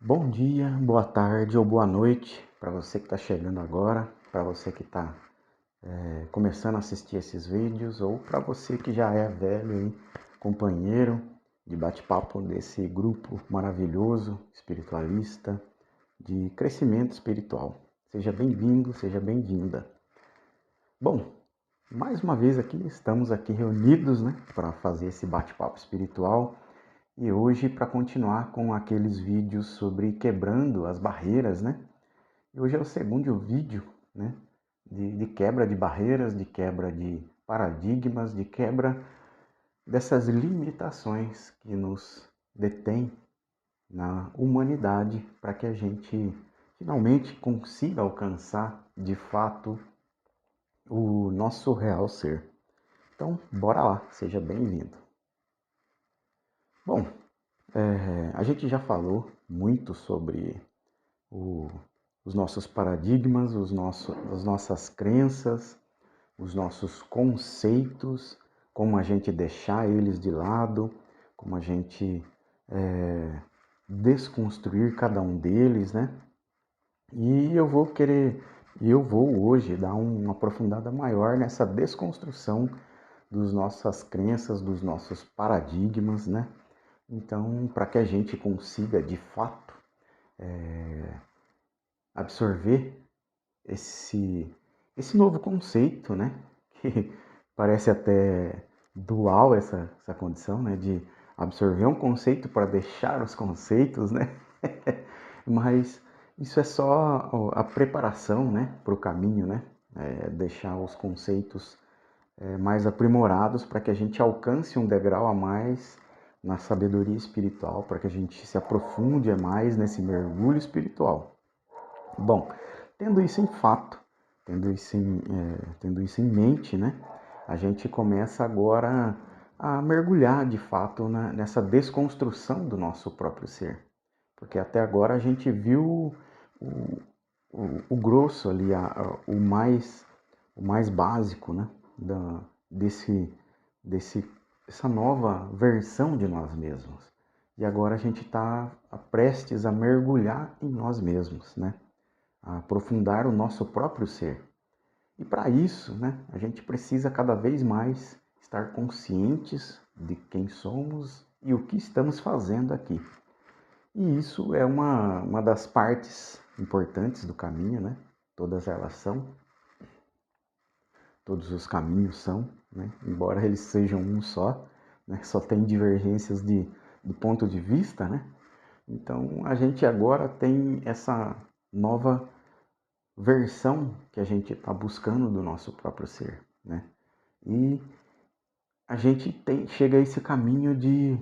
Bom dia, boa tarde ou boa noite para você que está chegando agora, para você que está começando a assistir esses vídeos ou para você que já é velho, hein, companheiro de bate-papo desse grupo maravilhoso, espiritualista, de crescimento espiritual. Seja bem-vindo, seja bem-vinda. Bom, mais uma vez estamos aqui reunidos, né, para fazer esse bate-papo espiritual. E hoje, para continuar com aqueles vídeos sobre quebrando as barreiras, né? E hoje é o segundo vídeo, né? De quebra de barreiras, de quebra de paradigmas, de quebra dessas limitações que nos detêm na humanidade para que a gente finalmente consiga alcançar de fato o nosso real ser. Então, bora lá, seja bem-vindo. Bom, a gente já falou muito sobre os nossos paradigmas, as nossas crenças, os nossos conceitos, como a gente deixar eles de lado, como a gente desconstruir cada um deles, né? E eu vou hoje dar uma aprofundada maior nessa desconstrução das nossas crenças, dos nossos paradigmas, né? Então, para que a gente consiga de fato absorver esse novo conceito, né? Que parece até dual essa condição, né? De absorver um conceito para deixar os conceitos, né? Mas isso é só a preparação, né? Para o caminho, né? Deixar os conceitos mais aprimorados para que a gente alcance um degrau a mais na sabedoria espiritual, para que a gente se aprofunde mais nesse mergulho espiritual. Bom, tendo isso em fato, tendo isso em mente, né, a gente começa agora a mergulhar de fato nessa desconstrução do nosso próprio ser. Porque até agora a gente viu o grosso ali, o mais básico, né, da, desse, dessa nova versão de nós mesmos. E agora a gente está prestes a mergulhar em nós mesmos, né? A aprofundar o nosso próprio ser. E para isso, né, a gente precisa cada vez mais estar conscientes de quem somos e o que estamos fazendo aqui. E isso é uma das partes importantes do caminho, né? Todas elas são, todos os caminhos são, né? Embora eles sejam um só, né? Só tem divergências de ponto de vista, né? Então a gente agora tem essa nova versão que a gente está buscando do nosso próprio ser, né? E a gente chega a esse caminho de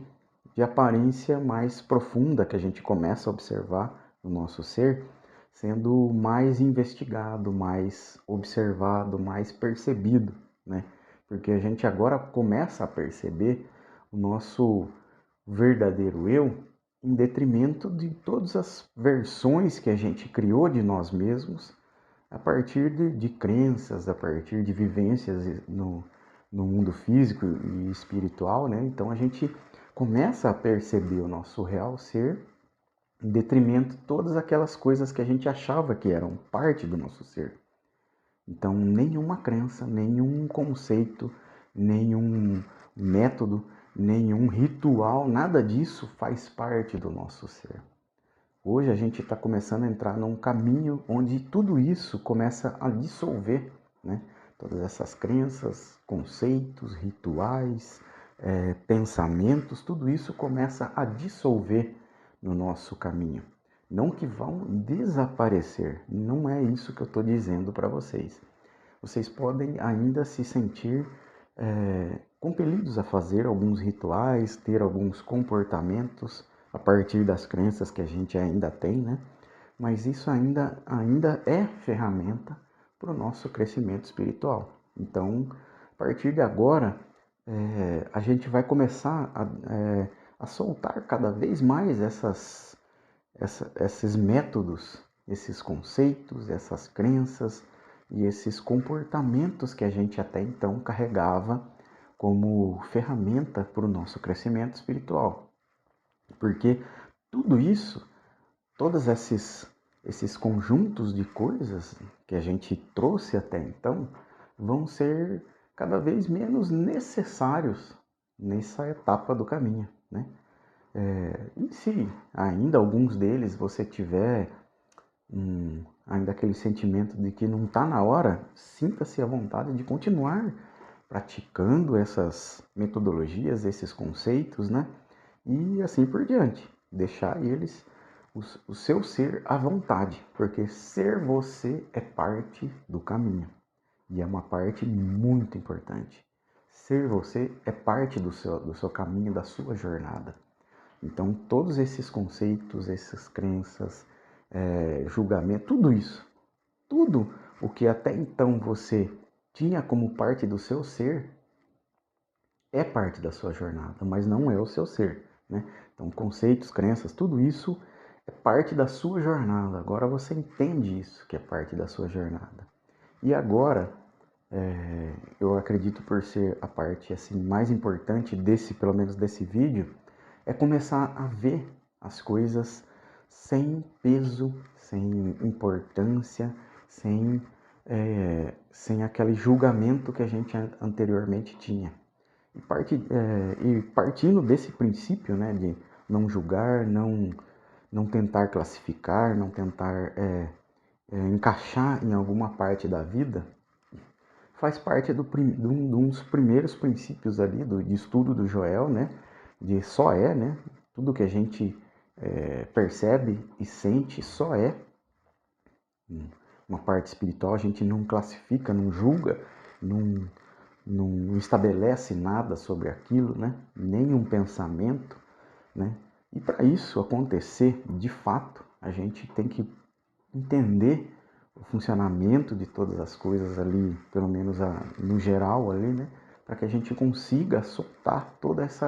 aparência mais profunda que a gente começa a observar no nosso ser, sendo mais investigado, mais observado, mais percebido, né? Porque a gente agora começa a perceber o nosso verdadeiro eu em detrimento de todas as versões que a gente criou de nós mesmos a partir de crenças, a partir de vivências no mundo físico e espiritual, né? Então a gente começa a perceber o nosso real ser em detrimento de todas aquelas coisas que a gente achava que eram parte do nosso ser. Então nenhuma crença, nenhum conceito, nenhum método, nenhum ritual, nada disso faz parte do nosso ser. Hoje a gente está começando a entrar num caminho onde tudo isso começa a dissolver, né? Todas essas crenças, conceitos, rituais, pensamentos, tudo isso começa a dissolver no nosso caminho. Não que vão desaparecer, não é isso que eu estou dizendo para vocês. Vocês podem ainda se sentir compelidos a fazer alguns rituais, ter alguns comportamentos a partir das crenças que a gente ainda tem, né? Mas isso ainda é ferramenta para o nosso crescimento espiritual. Então, a partir de agora, a gente vai começar a soltar cada vez mais esses métodos, esses conceitos, essas crenças e esses comportamentos que a gente até então carregava como ferramenta para o nosso crescimento espiritual. Porque tudo isso, todos esses conjuntos de coisas que a gente trouxe até então vão ser cada vez menos necessários nessa etapa do caminho, né? E se ainda alguns deles você tiver ainda aquele sentimento de que não está na hora, sinta-se à vontade de continuar praticando essas metodologias, esses conceitos, né? E assim por diante. Deixar eles, o seu ser à vontade, porque ser você é parte do caminho. E é uma parte muito importante. Ser você é parte do seu caminho, da sua jornada. Então, todos esses conceitos, essas crenças, julgamento, tudo isso, tudo o que até então você tinha como parte do seu ser, é parte da sua jornada, mas não é o seu ser, né? Então, conceitos, crenças, tudo isso é parte da sua jornada. Agora você entende isso, que é parte da sua jornada. E agora, eu acredito por ser a parte assim mais importante desse, pelo menos desse vídeo, é começar a ver as coisas sem peso, sem importância, sem aquele julgamento que a gente anteriormente tinha. E partindo desse princípio, né, de não julgar, não tentar classificar, não tentar encaixar em alguma parte da vida, faz parte de um dos primeiros princípios ali de estudo do Joel, né? De só é, né? Tudo que a gente percebe e sente só é. Uma parte espiritual, a gente não classifica, não julga, não, não estabelece nada sobre aquilo, né? Nenhum pensamento, né? E para isso acontecer, de fato, a gente tem que entender o funcionamento de todas as coisas ali, pelo menos no geral ali, né? Para que a gente consiga soltar todo esse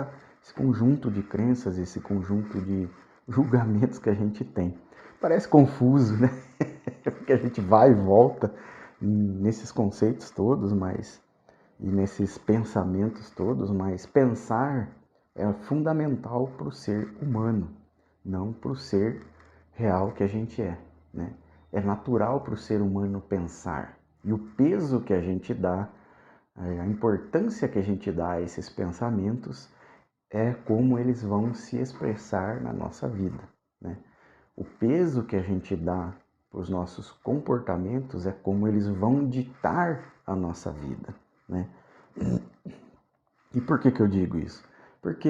conjunto de crenças, esse conjunto de julgamentos que a gente tem. Parece confuso, né? Porque a gente vai e volta nesses conceitos todos, e nesses pensamentos todos, mas pensar é fundamental para o ser humano, não para o ser real que a gente é, né? É natural para o ser humano pensar. E o peso que a gente dá, a importância que a gente dá a esses pensamentos é como eles vão se expressar na nossa vida, né? O peso que a gente dá para os nossos comportamentos é como eles vão ditar a nossa vida, né? E por que eu digo isso? Porque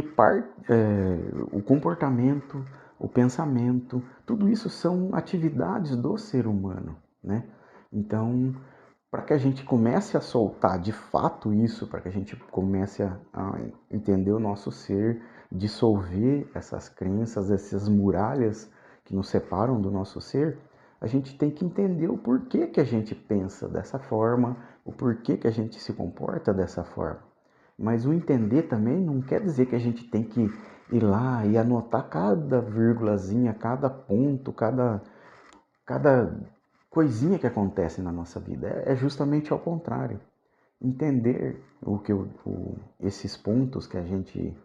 o comportamento, o pensamento, tudo isso são atividades do ser humano, né? Então, para que a gente comece a soltar de fato isso, para que a gente comece a entender o nosso ser, dissolver essas crenças, essas muralhas que nos separam do nosso ser, a gente tem que entender o porquê que a gente pensa dessa forma, o porquê que a gente se comporta dessa forma. Mas o entender também não quer dizer que a gente tem que ir lá e anotar cada vírgulazinha, cada ponto, cada coisinha que acontece na nossa vida. É justamente ao contrário. Entender esses pontos que a gente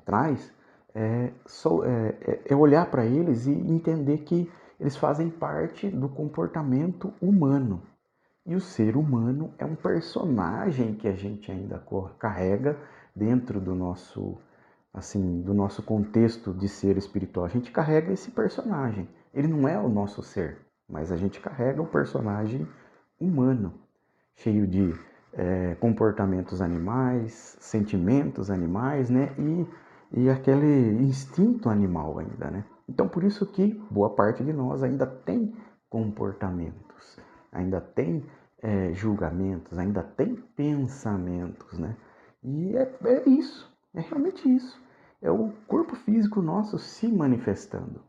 traz é olhar para eles e entender que eles fazem parte do comportamento humano. E o ser humano é um personagem que a gente ainda carrega dentro do nosso contexto de ser espiritual. A gente carrega esse personagem. Ele não é o nosso ser, mas a gente carrega o personagem humano, cheio de comportamentos animais, sentimentos animais, né? E aquele instinto animal ainda, né? Então, por isso que boa parte de nós ainda tem comportamentos, ainda tem julgamentos, ainda tem pensamentos, né? E é isso, é realmente isso. É o corpo físico nosso se manifestando.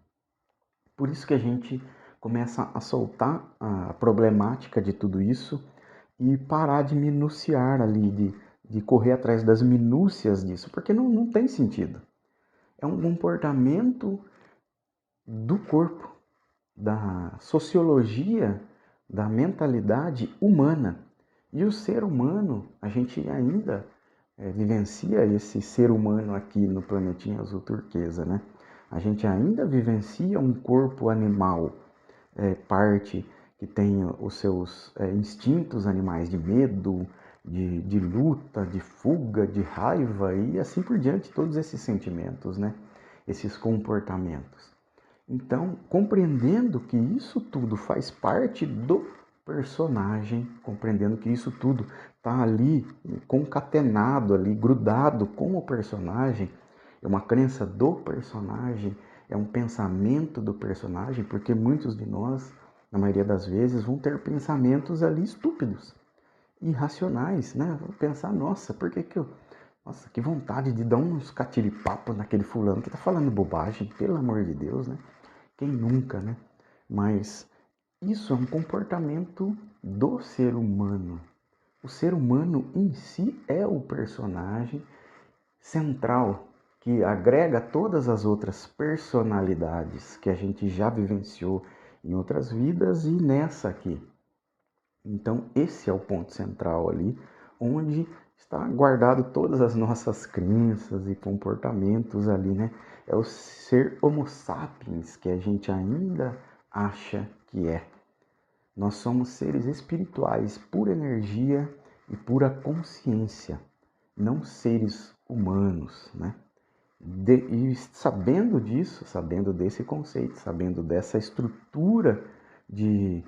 Por isso que a gente começa a soltar a problemática de tudo isso e parar de minuciar ali, de correr atrás das minúcias disso, porque não tem sentido. É um comportamento do corpo, da sociologia, da mentalidade humana. E o ser humano, a gente ainda vivencia esse ser humano aqui no planetinha azul turquesa, né? A gente ainda vivencia um corpo animal, parte que tem os seus instintos animais de medo, de luta, de fuga, de raiva e assim por diante, todos esses sentimentos, né? Esses comportamentos. Então, compreendendo que isso tudo faz parte do personagem, compreendendo que isso tudo está ali concatenado, ali grudado com o personagem, é uma crença do personagem, é um pensamento do personagem, porque muitos de nós, na maioria das vezes, vão ter pensamentos ali estúpidos, irracionais, né? Vou pensar, nossa, por que eu... Nossa, que vontade de dar uns catiripapos naquele fulano que tá falando bobagem, pelo amor de Deus, né? Quem nunca, né? Mas isso é um comportamento do ser humano. O ser humano em si é o personagem central que agrega todas as outras personalidades que a gente já vivenciou em outras vidas e nessa aqui. Então, esse é o ponto central ali, onde está guardado todas as nossas crenças e comportamentos ali, né? É o ser Homo sapiens que a gente ainda acha que é. Nós somos seres espirituais, pura energia e pura consciência, não seres humanos, né? E sabendo disso, sabendo desse conceito, sabendo dessa estrutura de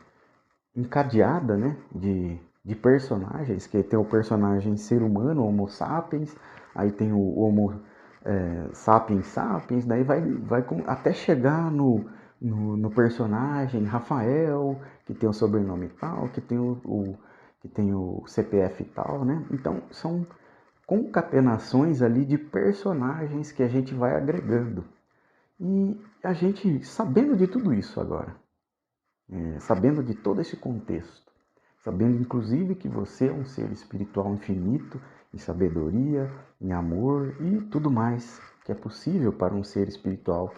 encadeada, né, de personagens, que tem o personagem ser humano, Homo sapiens, aí tem o Homo sapiens sapiens, daí vai até chegar no personagem Rafael, que tem o sobrenome tal, que tem que tem o CPF tal, né? Então são concatenações ali de personagens que a gente vai agregando. E a gente, sabendo de tudo isso agora, sabendo de todo esse contexto, sabendo inclusive que você é um ser espiritual infinito, em sabedoria, em amor e tudo mais que é possível para um ser espiritual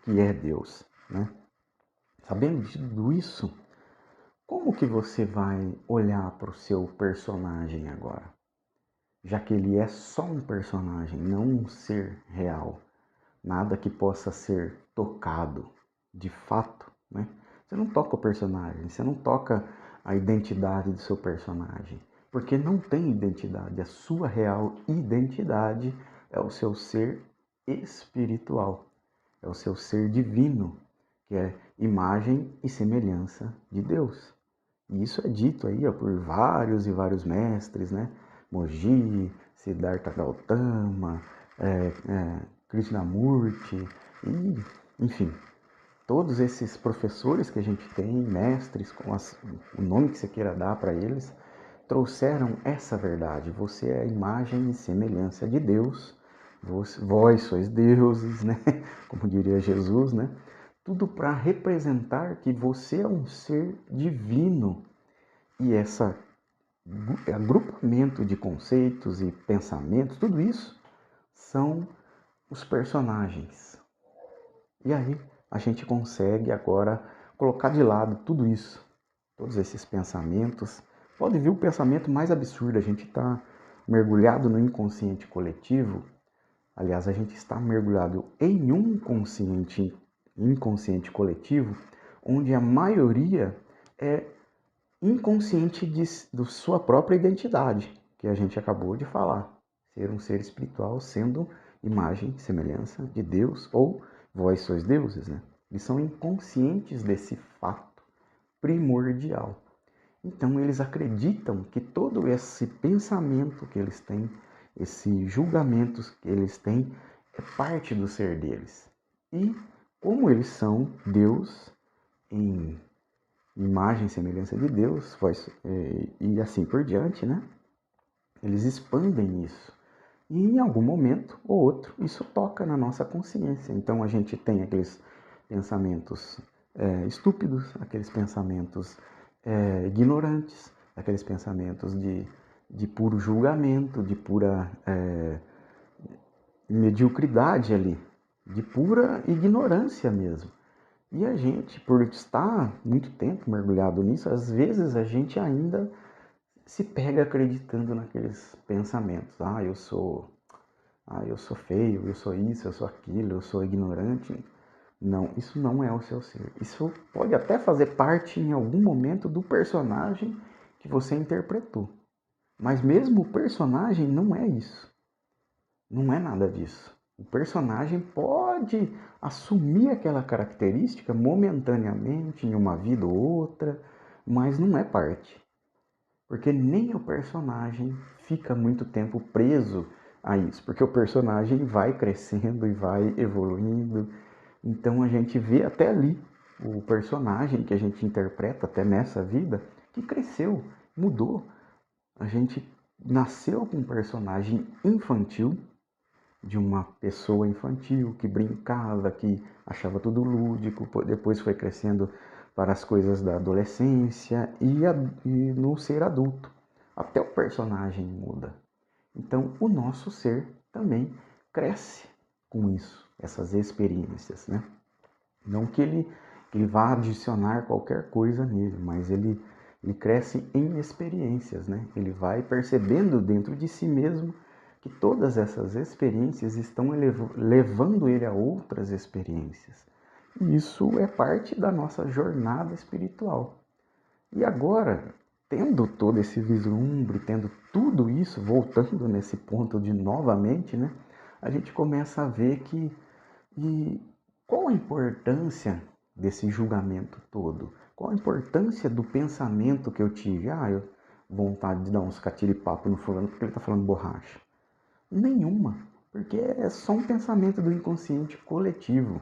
que é Deus, né? Sabendo de tudo isso, como que você vai olhar para o seu personagem agora? Já que ele é só um personagem, não um ser real, nada que possa ser tocado de fato, né? Você não toca o personagem, você não toca a identidade do seu personagem, porque não tem identidade. A sua real identidade é o seu ser espiritual, é o seu ser divino, que é imagem e semelhança de Deus. E isso é dito aí ó, por vários e vários mestres, né? Moji, Siddhartha Gautama, Krishnamurti, e, enfim, todos esses professores que a gente tem, mestres, o nome que você queira dar para eles, trouxeram essa verdade. Você é a imagem e semelhança de Deus, vós sois deuses, né? Como diria Jesus, né? Tudo para representar que você é um ser divino. E esse agrupamento de conceitos e pensamentos, tudo isso são os personagens. E aí a gente consegue agora colocar de lado tudo isso, todos esses pensamentos. Pode vir o pensamento mais absurdo, a gente está mergulhado no inconsciente coletivo. Aliás, a gente está mergulhado em um inconsciente coletivo, onde a maioria é inconsciente de sua própria identidade, que a gente acabou de falar. Ser um ser espiritual sendo imagem e semelhança de Deus, ou vós sois deuses, né? Eles são inconscientes desse fato primordial. Então eles acreditam que todo esse pensamento que eles têm, esses julgamentos que eles têm, é parte do ser deles. E como eles são Deus em imagem e semelhança de Deus, e assim por diante, né? Eles expandem isso. E em algum momento ou outro, isso toca na nossa consciência. Então a gente tem aqueles pensamentos estúpidos, aqueles pensamentos ignorantes, aqueles pensamentos de puro julgamento, de pura mediocridade ali, de pura ignorância mesmo. E a gente, por estar muito tempo mergulhado nisso, às vezes a gente ainda se pega acreditando naqueles pensamentos. Ah, eu sou Ah, eu sou feio, eu sou isso, eu sou aquilo, eu sou ignorante. Não, isso não é o seu ser. Isso pode até fazer parte em algum momento do personagem que você interpretou. Mas mesmo o personagem não é isso. Não é nada disso. O personagem pode assumir aquela característica momentaneamente, em uma vida ou outra, mas não é parte. Porque nem o personagem fica muito tempo preso a isso, porque o personagem vai crescendo e vai evoluindo. Então a gente vê até ali o personagem que a gente interpreta até nessa vida que cresceu, mudou. A gente nasceu com um personagem infantil, de uma pessoa infantil que brincava, que achava tudo lúdico, depois foi crescendo para as coisas da adolescência e no ser adulto. Até o personagem muda. Então o nosso ser também cresce com isso, essas experiências, né? Não que ele vá adicionar qualquer coisa nele, mas ele cresce em experiências, né? Ele vai percebendo dentro de si mesmo que todas essas experiências estão levando ele a outras experiências. E isso é parte da nossa jornada espiritual. E agora, tendo todo esse vislumbre, tendo tudo isso, voltando nesse ponto de novamente, né? A gente começa a ver que e qual a importância desse julgamento todo? Qual a importância do pensamento que eu tive? Ah, eu vontade de dar uns catiripapo no fulano porque ele está falando borracha. Nenhuma, porque é só um pensamento do inconsciente coletivo.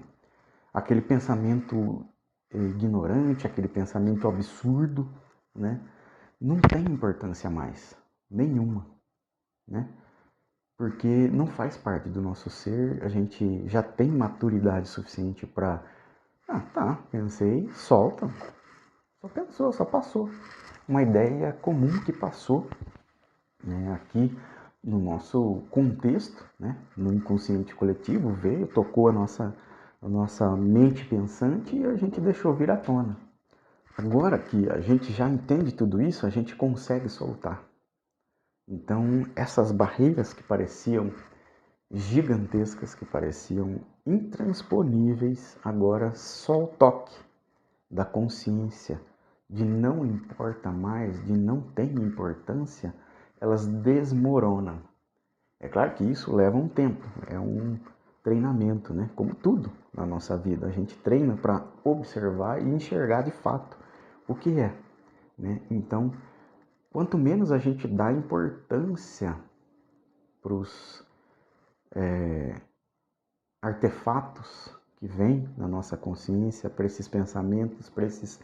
Aquele pensamento ignorante, aquele pensamento absurdo, né? Não tem importância mais, nenhuma, né? Porque não faz parte do nosso ser, a gente já tem maturidade suficiente para, ah, tá, pensei, solta, só pensou, só passou. Uma ideia comum que passou, né, aqui no nosso contexto, né, no inconsciente coletivo, veio, tocou a nossa mente pensante e a gente deixou vir à tona. Agora que a gente já entende tudo isso, a gente consegue soltar. Então, essas barreiras que pareciam gigantescas, que pareciam intransponíveis, agora só o toque da consciência de não importa mais, de não tem importância, elas desmoronam. É claro que isso leva um tempo, é um treinamento, né? Como tudo na nossa vida, a gente treina para observar e enxergar de fato o que é, né? Então, quanto menos a gente dá importância para os artefatos que vêm na nossa consciência, para esses pensamentos, para essas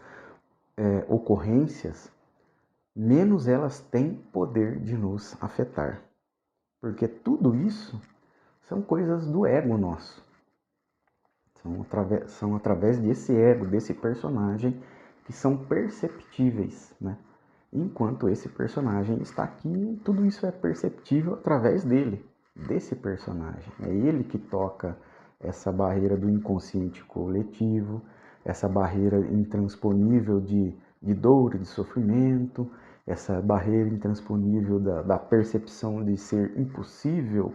ocorrências, menos elas têm poder de nos afetar. Porque tudo isso são coisas do ego nosso. São através desse ego, desse personagem, que são perceptíveis, né? Enquanto esse personagem está aqui, tudo isso é perceptível através dele, desse personagem. É ele que toca essa barreira do inconsciente coletivo, essa barreira intransponível de dor, de sofrimento, essa barreira intransponível da percepção de ser impossível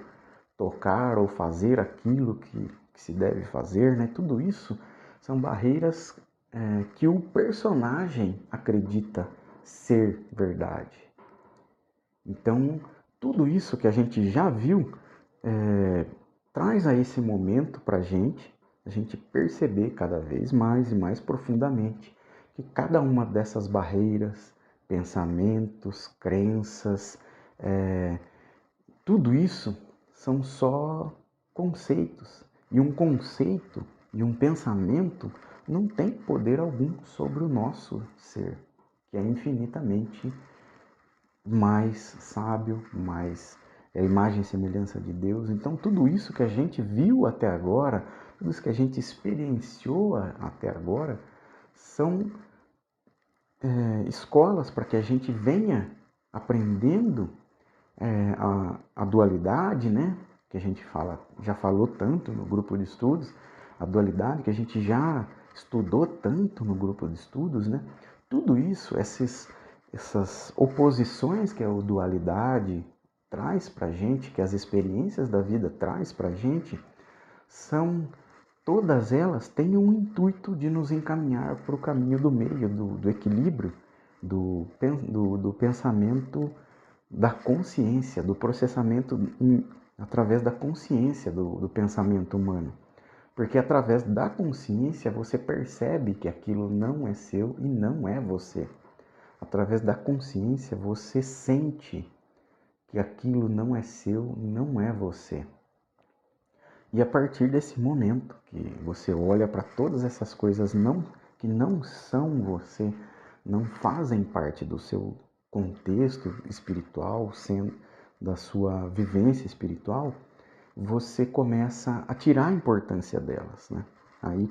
tocar ou fazer aquilo que se deve fazer, né? Tudo isso são barreiras que o personagem acredita ser verdade. Então, tudo isso que a gente já viu traz a esse momento para a gente perceber cada vez mais e mais profundamente que cada uma dessas barreiras, pensamentos, crenças, tudo isso são só conceitos. E um conceito e um pensamento não tem poder algum sobre o nosso ser, que é infinitamente mais sábio, mais imagem e semelhança de Deus. Então, tudo isso que a gente viu até agora, tudo isso que a gente experienciou até agora, são escolas para que a gente venha aprendendo a dualidade, né? Que a gente já falou tanto no grupo de estudos, a dualidade que a gente já estudou tanto no grupo de estudos, né? Tudo isso, essas oposições que é a dualidade, traz para a gente, que as experiências da vida traz para a gente, todas elas têm um intuito de nos encaminhar para o caminho do meio, do equilíbrio, do pensamento da consciência, do processamento através da consciência do pensamento humano. Porque através da consciência você percebe que aquilo não é seu e não é você. Através da consciência você sente que aquilo não é seu e não é você. E a partir desse momento que você olha para todas essas coisas que não são você, não fazem parte do seu contexto espiritual, da sua vivência espiritual, você começa a tirar a importância delas, né? Aí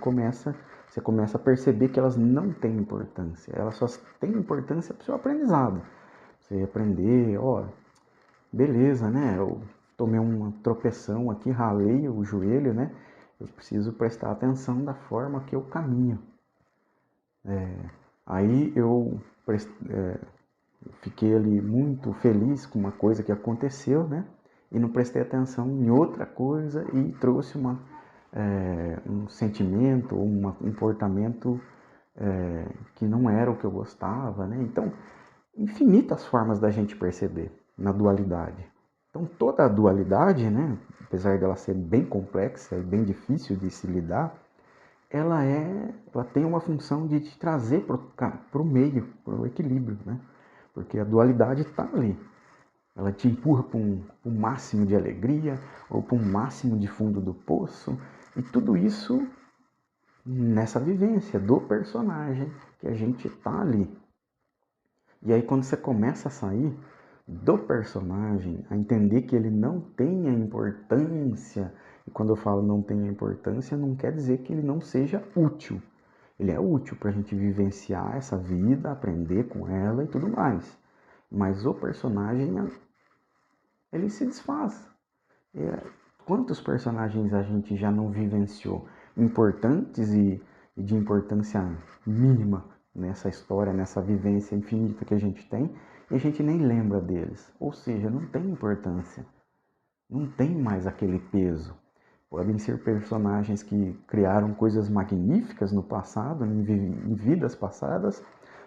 você começa a perceber que elas não têm importância, elas só têm importância para o seu aprendizado. Você aprender, beleza, né? Eu tomei uma tropeção aqui, ralei o joelho, né? Eu preciso prestar atenção da forma que eu caminho. Aí eu fiquei ali muito feliz com uma coisa que aconteceu, né? E não prestei atenção em outra coisa e trouxe um sentimento, um comportamento que não era o que eu gostava, né? Então, infinitas formas da gente perceber na dualidade. Então, toda a dualidade, né? Apesar dela ser bem complexa e bem difícil de se lidar, ela tem uma função de te trazer para o meio, para o equilíbrio, né? Porque a dualidade está ali. Ela te empurra para um máximo de alegria ou para um máximo de fundo do poço. E tudo isso nessa vivência do personagem que a gente está ali. E aí quando você começa a sair do personagem, a entender que ele não tem a importância, e quando eu falo não tem a importância, não quer dizer que ele não seja útil. Ele é útil para a gente vivenciar essa vida, aprender com ela e tudo mais. Mas o personagem, ele se desfaz. Quantos personagens a gente já não vivenciou? Importantes e de importância mínima nessa história, nessa vivência infinita que a gente tem, e a gente nem lembra deles. Ou seja, não tem importância. Não tem mais aquele peso. Podem ser personagens que criaram coisas magníficas no passado, em vidas passadas,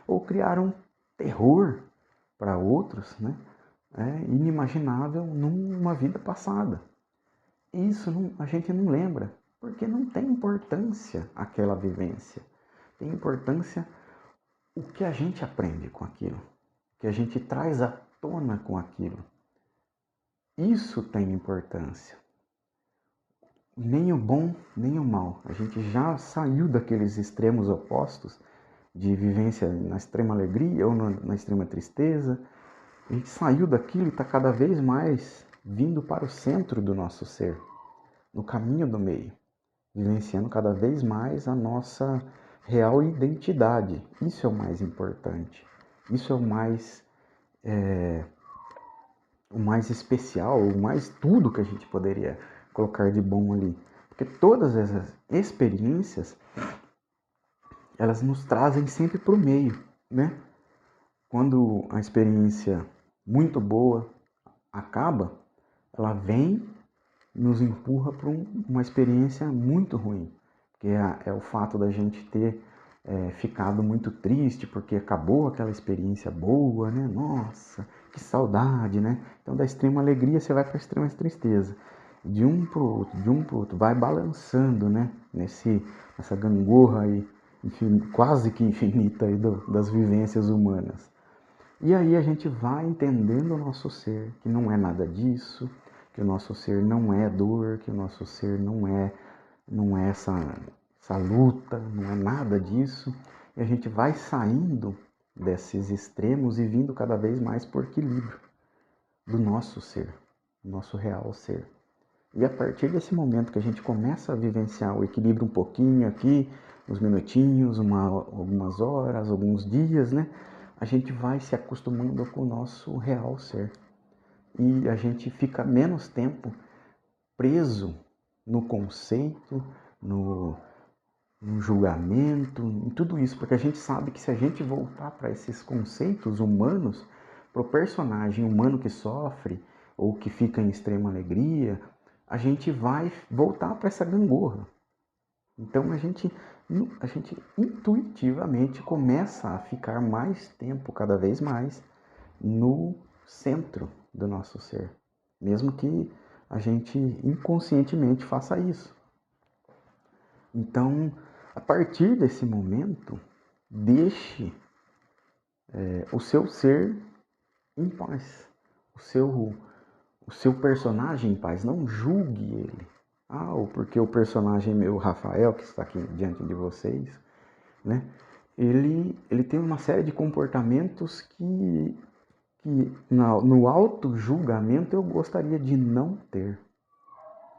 ou criaram terror para outros, né? Inimaginável numa vida passada. Isso a gente não lembra, porque não tem importância aquela vivência. Tem importância o que a gente aprende com aquilo, o que a gente traz à tona com aquilo. Isso tem importância. Nem o bom, nem o mal. A gente já saiu daqueles extremos opostos de vivência na extrema alegria ou na extrema tristeza. A gente saiu daquilo e está cada vez mais vindo para o centro do nosso ser, no caminho do meio, vivenciando cada vez mais a nossa real identidade. Isso é o mais importante. Isso é o mais especial, o mais tudo que a gente poderia colocar de bom ali. Porque todas essas experiências, elas nos trazem sempre para o meio, né? Quando a experiência muito boa acaba, ela vem, nos empurra para uma experiência muito ruim, que é o fato da gente ter ficado muito triste porque acabou aquela experiência boa, né? Nossa, que saudade, né? Então da extrema alegria você vai para a extrema tristeza, de um para o outro, vai balançando, né? Nessa gangorra aí, enfim, quase que infinita aí das vivências humanas. E aí a gente vai entendendo o nosso ser, que não é nada disso, que o nosso ser não é dor, que o nosso ser não é essa luta, não é nada disso. E a gente vai saindo desses extremos e vindo cada vez mais por equilíbrio do nosso ser, do nosso real ser. E a partir desse momento que a gente começa a vivenciar o equilíbrio um pouquinho aqui, uns minutinhos, algumas horas, alguns dias, né? A gente vai se acostumando com o nosso real ser. E a gente fica menos tempo preso no conceito, no julgamento, em tudo isso, porque a gente sabe que se a gente voltar para esses conceitos humanos, para o personagem humano que sofre, ou que fica em extrema alegria, a gente vai voltar para essa gangorra. Então a gente intuitivamente começa a ficar mais tempo, cada vez mais, no centro do nosso ser, mesmo que a gente inconscientemente faça isso. Então, a partir desse momento, deixe o seu ser em paz, o seu personagem em paz, não julgue ele. Ou porque o personagem meu, Rafael, que está aqui diante de vocês, né, ele tem uma série de comportamentos que no auto-julgamento eu gostaria de não ter.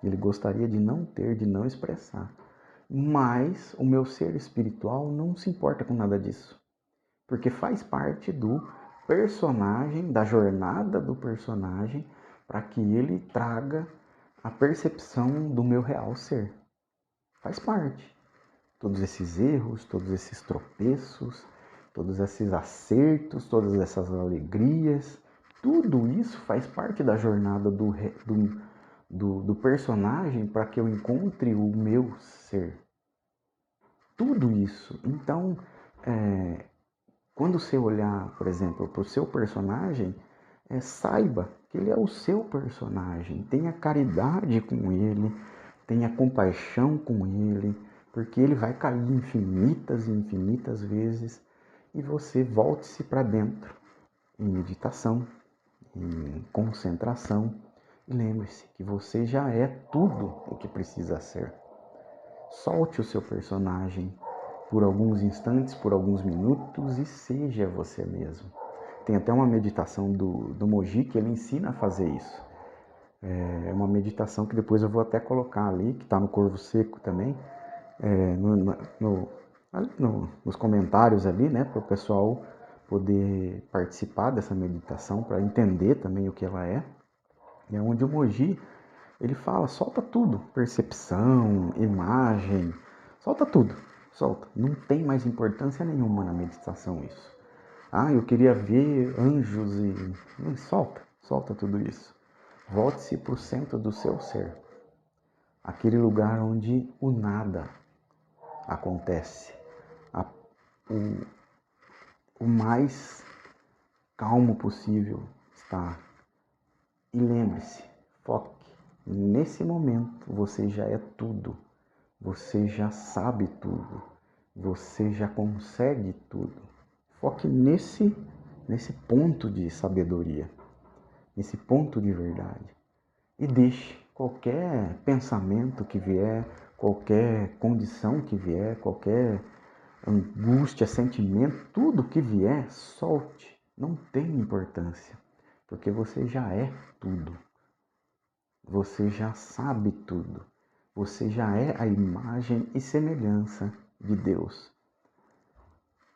Ele gostaria de não ter, de não expressar. Mas o meu ser espiritual não se importa com nada disso. Porque faz parte do personagem, da jornada do personagem, para que ele traga a percepção do meu real ser. Faz parte. Todos esses erros, todos esses tropeços, todos esses acertos, todas essas alegrias, tudo isso faz parte da jornada do personagem para que eu encontre o meu ser. Tudo isso. Então, quando você olhar, por exemplo, para o seu personagem, saiba que ele é o seu personagem. Tenha caridade com ele, tenha compaixão com ele, porque ele vai cair infinitas e infinitas vezes e você volte-se para dentro em meditação, em concentração. E lembre-se que você já é tudo o que precisa ser. Solte o seu personagem por alguns instantes, por alguns minutos e seja você mesmo. Tem até uma meditação do Moji que ele ensina a fazer isso. É uma meditação que depois eu vou até colocar ali, que está no Corvo Seco também, nos comentários ali, né, para o pessoal poder participar dessa meditação, para entender também o que ela é. E é onde o Moji, ele fala, solta tudo, percepção, imagem, solta tudo, solta. Não tem mais importância nenhuma na meditação isso. Eu queria ver anjos e... solta tudo isso. Volte-se para o centro do seu ser. Aquele lugar onde o nada acontece. O mais calmo possível está. E lembre-se, foque. Nesse momento você já é tudo. Você já sabe tudo. Você já consegue tudo. Foque nesse ponto de sabedoria, nesse ponto de verdade. E deixe qualquer pensamento que vier, qualquer condição que vier, qualquer angústia, sentimento, tudo que vier, solte. Não tem importância, porque você já é tudo. Você já sabe tudo. Você já é a imagem e semelhança de Deus.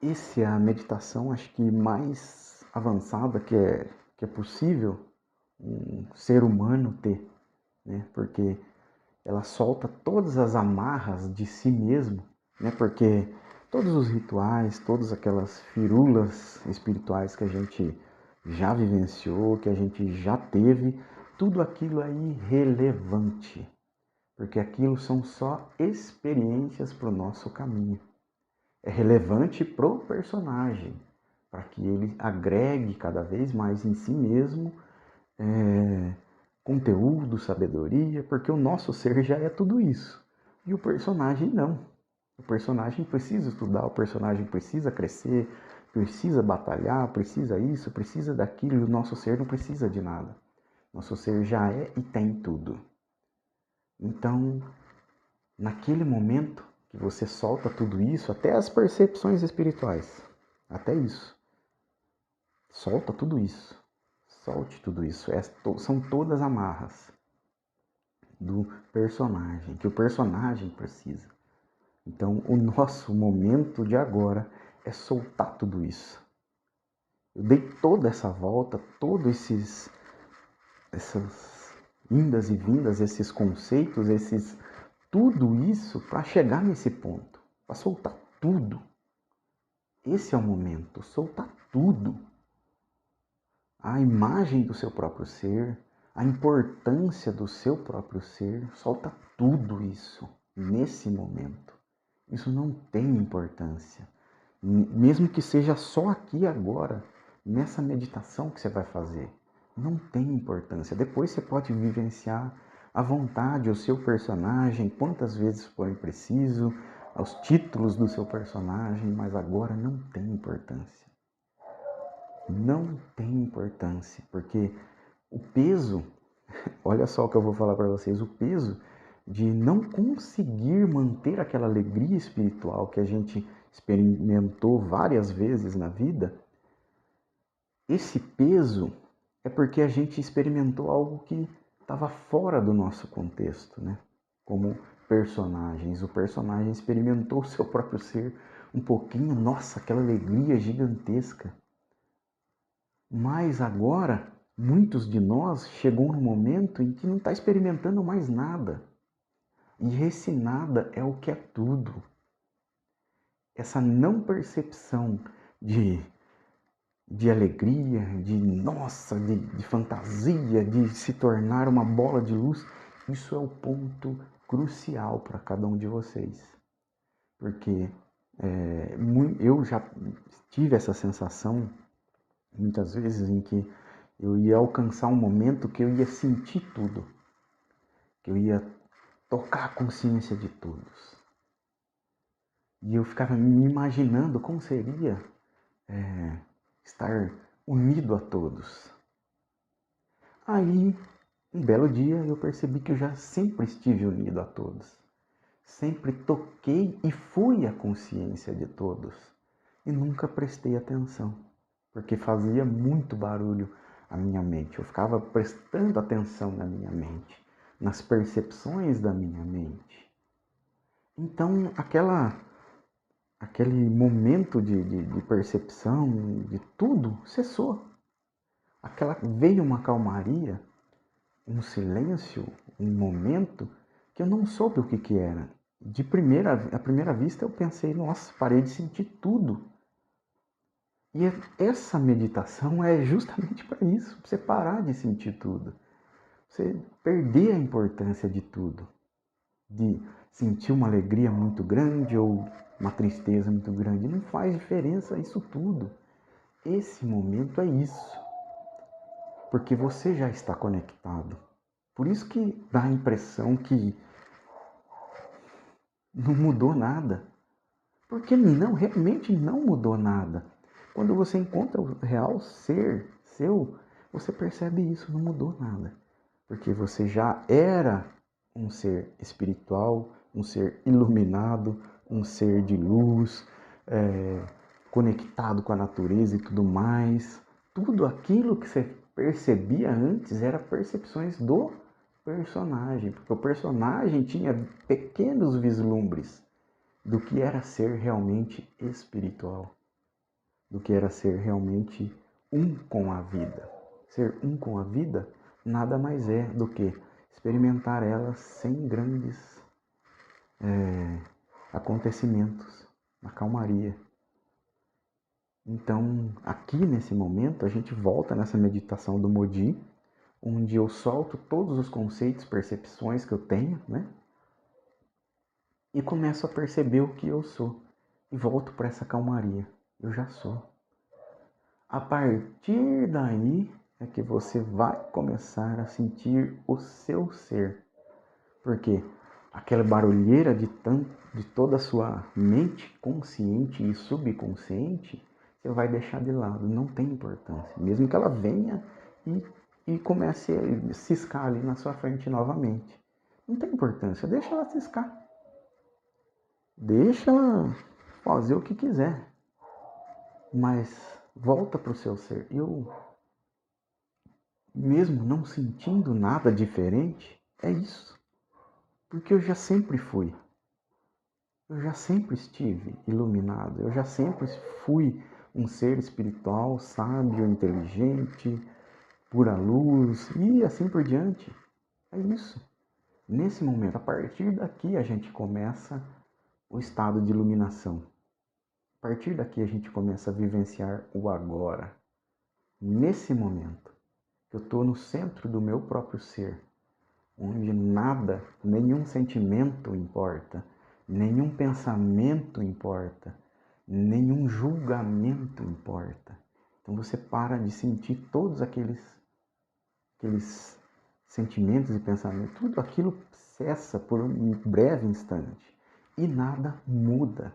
Essa é a meditação, acho que mais avançada que é possível um ser humano ter, né? Porque ela solta todas as amarras de si mesmo, né? Porque todos os rituais, todas aquelas firulas espirituais que a gente já vivenciou, que a gente já teve, tudo aquilo é irrelevante, porque aquilo são só experiências para o nosso caminho. É relevante pro personagem, para que ele agregue cada vez mais em si mesmo conteúdo, sabedoria, porque o nosso ser já é tudo isso. E o personagem não. O personagem precisa estudar, o personagem precisa crescer, precisa batalhar, precisa isso, precisa daquilo, e o nosso ser não precisa de nada. Nosso ser já é e tem tudo. Então, naquele momento que você solta tudo isso, até as percepções espirituais, até isso, solta tudo isso, solte tudo isso, são todas amarras do personagem, que o personagem precisa. Então, o nosso momento de agora é soltar tudo isso. Eu dei toda essa volta, essas indas e vindas, esses conceitos, tudo isso para chegar nesse ponto, para soltar tudo. Esse é o momento, soltar tudo. A imagem do seu próprio ser, a importância do seu próprio ser, solta tudo isso nesse momento. Isso não tem importância. Mesmo que seja só aqui agora, nessa meditação que você vai fazer, não tem importância. Depois você pode vivenciar à vontade o seu personagem, quantas vezes forem preciso, os títulos do seu personagem, mas agora não tem importância. Não tem importância, porque o peso, olha só o que eu vou falar para vocês, o peso de não conseguir manter aquela alegria espiritual que a gente experimentou várias vezes na vida, esse peso é porque a gente experimentou algo que estava fora do nosso contexto, né? Como personagens. O personagem experimentou o seu próprio ser um pouquinho, nossa, aquela alegria gigantesca. Mas agora, muitos de nós chegou no momento em que não está experimentando mais nada. E esse nada é o que é tudo. Essa não percepção de alegria, de nossa, de fantasia, de se tornar uma bola de luz, isso é o ponto crucial para cada um de vocês. Porque eu já tive essa sensação muitas vezes em que eu ia alcançar um momento que eu ia sentir tudo, que eu ia tocar a consciência de todos. E eu ficava me imaginando como seria estar unido a todos. Aí, um belo dia, eu percebi que eu já sempre estive unido a todos. Sempre toquei e fui a consciência de todos. E nunca prestei atenção, porque fazia muito barulho a minha mente. Eu ficava prestando atenção na minha mente, nas percepções da minha mente. Então, aquele momento de percepção de tudo cessou. Veio uma calmaria, um silêncio, um momento que eu não soube o que era. À primeira vista eu pensei, nossa, parei de sentir tudo. E essa meditação é justamente para isso, para você parar de sentir tudo. Você perder a importância de tudo. De sentir uma alegria muito grande ou uma tristeza muito grande. Não faz diferença isso tudo. Esse momento é isso. Porque você já está conectado. Por isso que dá a impressão que não mudou nada. Porque não, realmente não mudou nada. Quando você encontra o real ser seu, você percebe isso, não mudou nada. Porque você já era um ser espiritual, um ser iluminado, um ser de luz, conectado com a natureza e tudo mais. Tudo aquilo que você percebia antes era percepções do personagem, porque o personagem tinha pequenos vislumbres do que era ser realmente espiritual, do que era ser realmente um com a vida. Ser um com a vida nada mais é do que experimentar ela sem grandes acontecimentos, na calmaria. Então, aqui nesse momento, a gente volta nessa meditação do Modi, onde eu solto todos os conceitos, percepções que eu tenho, né? E começo a perceber o que eu sou. E volto para essa calmaria. Eu já sou. A partir daí é que você vai começar a sentir o seu ser. Porque aquela barulheira de toda a sua mente consciente e subconsciente, você vai deixar de lado, não tem importância. Mesmo que ela venha e comece a ciscar ali na sua frente novamente. Não tem importância, deixa ela ciscar. Deixa ela fazer o que quiser. Mas volta para o seu ser. Eu, mesmo não sentindo nada diferente, é isso. Porque eu já sempre fui. Eu já sempre estive iluminado. Eu já sempre fui um ser espiritual, sábio, inteligente, pura luz e assim por diante. É isso. Nesse momento, a partir daqui a gente começa o estado de iluminação. A partir daqui a gente começa a vivenciar o agora. Nesse momento. que eu estou no centro do meu próprio ser, onde nada, nenhum sentimento importa, nenhum pensamento importa, nenhum julgamento importa. Então você para de sentir todos aqueles sentimentos e pensamentos, tudo aquilo cessa por um breve instante e nada muda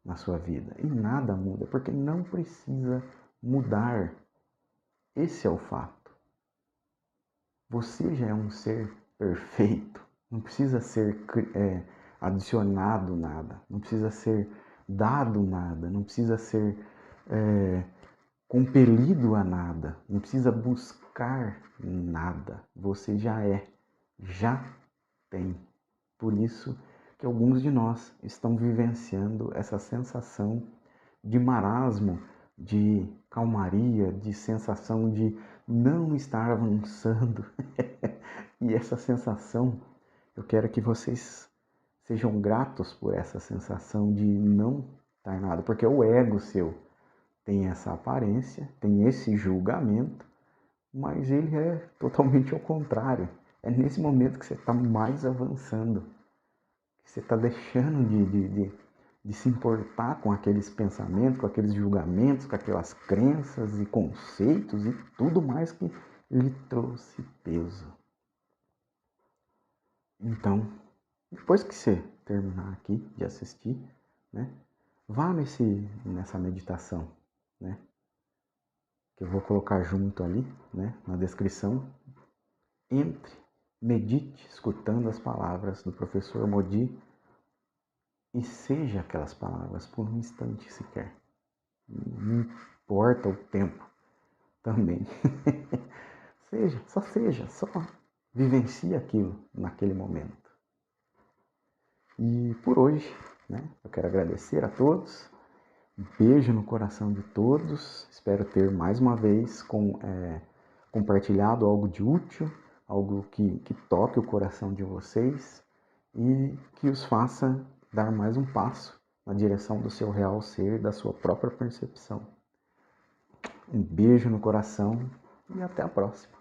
na sua vida. E nada muda, porque não precisa mudar. Esse é o fato. Você já é um ser perfeito. Não precisa ser adicionado nada. Não precisa ser dado nada. Não precisa ser compelido a nada. Não precisa buscar nada. Você já é. Já tem. Por isso que alguns de nós estão vivenciando essa sensação de marasmo, de calmaria, de sensação de não estar avançando. E essa sensação, eu quero que vocês sejam gratos por essa sensação de não estar nada, porque o ego seu tem essa aparência, tem esse julgamento, mas ele é totalmente ao contrário. É nesse momento que você está mais avançando, que você está deixando de se importar com aqueles pensamentos, com aqueles julgamentos, com aquelas crenças e conceitos e tudo mais que lhe trouxe peso. Então, depois que você terminar aqui de assistir, né, vá nessa meditação, né, que eu vou colocar junto ali, né, na descrição. Entre, medite escutando as palavras do professor Modi e seja aquelas palavras por um instante sequer. Não importa o tempo também. Só vivencie aquilo naquele momento. E por hoje, né, eu quero agradecer a todos. Um beijo no coração de todos. Espero ter mais uma vez compartilhado algo de útil, algo que toque o coração de vocês e que os faça dar mais um passo na direção do seu real ser, da sua própria percepção. Um beijo no coração e até a próxima.